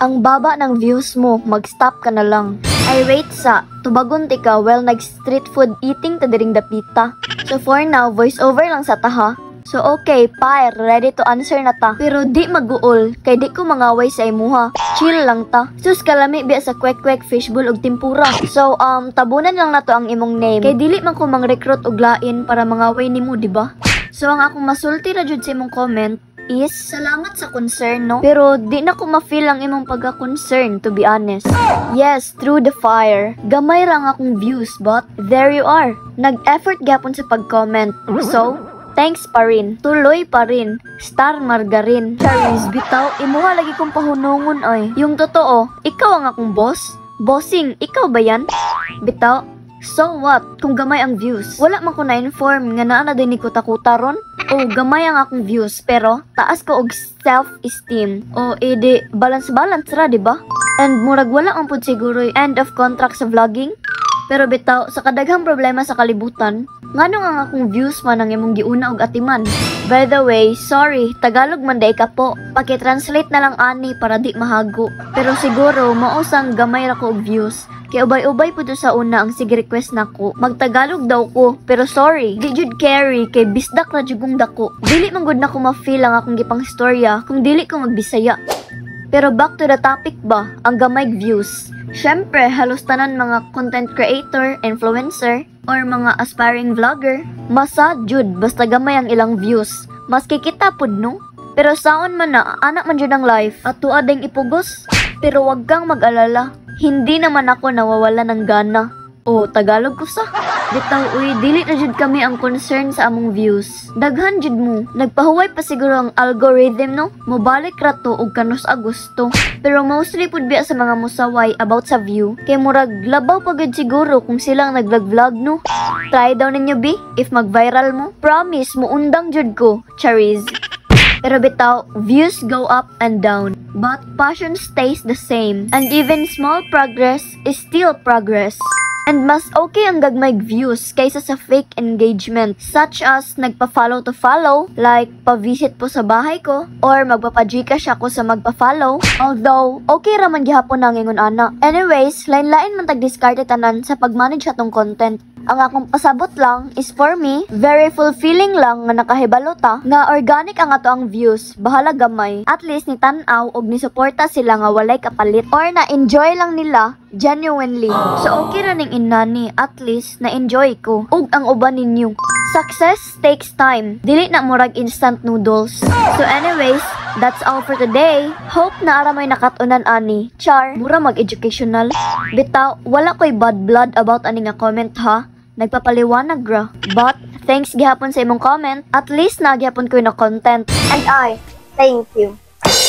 Ang baba ng views mo, mag-stop ka na lang. I rate sa, tubagon ti ka while nag-street food eating ta diring dapita. So for now, voice over lang sa taha. So okay, Pyre, ready to answer na ta. Pero di mag-uol, kay di ko mangaway sa imuha. Chill lang ta. Sus kalami biya sa kwek-kwek, fishbowl ug tempura. So tabunan lang nato ang imong name. Kay dili man ko mang-recruit og lain para mangaway nimo, di ba? So ang akong masulti ra jud sa imong comment is salamat sa concern, no? Pero di na ko ma-feel ang imong pagka-concern, to be honest. Yes, through the fire. Gamay ra nga akong views, but there you are. Nag-effort gapon sa pag-comment. So, thanks pa rin. Tuloy pa rin. Star Margarin. Charis, bitaw, imuha lagi kong pahunungon ay. Yung totoo, ikaw ang akong boss? Bossing, ikaw ba yan? Bitaw, so what? Kung gamay ang views. Wala man ko na-inform nga naa na din ni kuta-kuta ron? O gamay ang akong views, pero taas ko og self-esteem. O edi, balance-balance ra, diba? And murag wala ang pud siguro end of contract sa vlogging. Pero bitaw, sa kadaghang problema sa kalibutan, ngano nga akong views man ang imong giuna og atiman. By the way, sorry, Tagalog man day ka po. Paki-translate na lang ani para di mahago. Pero siguro, mausang gamay ra ko og views. Kaya ubay-ubay po sa una ang sige request nako. Magtagalog daw ko, pero sorry, di jud carry kay bisdak ra jud kong dako. Dili man gud nako ma-feel ang akong gipang istorya kung dili ko magbisaya. Pero back to the topic ba, ang gamay views. Syempre, halos tanan mga content creator, influencer, or mga aspiring vlogger, masad jud basta gamay ang ilang views. Mas kikita pud no? Pero saon man na, anak man jud ang life, at tuad ding ipugos. Pero wag kang mag-alala, hindi naman ako nawawala ng gana. O, Tagalog ko sa. Bitaw, uy, dili na jud kami ang concern sa among views. Daghan jud mo. Nagpahuway pa siguro ang algorithm, no? Mobalik ra to og kanus Agosto. Pero mostly pud biya sa mga musaway about sa view. Kay murag labaw pa gud siguro kung silang nag-vlog, no? Try daw ninyo, B, if mag-viral mo. Promise, muundang jud ko. Charis. Pero bitaw, views go up and down. But passion stays the same. And even small progress is still progress. And mas okay ang gagmay views kaysa sa fake engagement, such as nagpa-follow to follow, like pa-visit po sa bahay ko, or magpapa-gcash ako sa magpa-follow. Although, okay raman gihapon na ngingon ana. Anyways, lain-lain man tag-discarte tanan sa pag-manage atong content. Ang akong pasabot lang is for me, very fulfilling lang nga nakahibalo ta nga organic ang ato ang views, bahala gamay. At least ni tan-aw og ni suporta sila nga walay kapalit or na-enjoy lang nila genuinely. So okay ra ning inani, at least na-enjoy ko ug ang uban ninyo. Success takes time. Dili na murag instant noodles. So anyways, that's all for today. Hope na ara may nakatunan ani. Char, mura mag-educational. Bitaw, wala ko'y bad blood about ani nga comment ha. Nagpapaliwanag ra. But, thanks gihapon sa imong comment. At least nagyapon ko na content. And I thank you.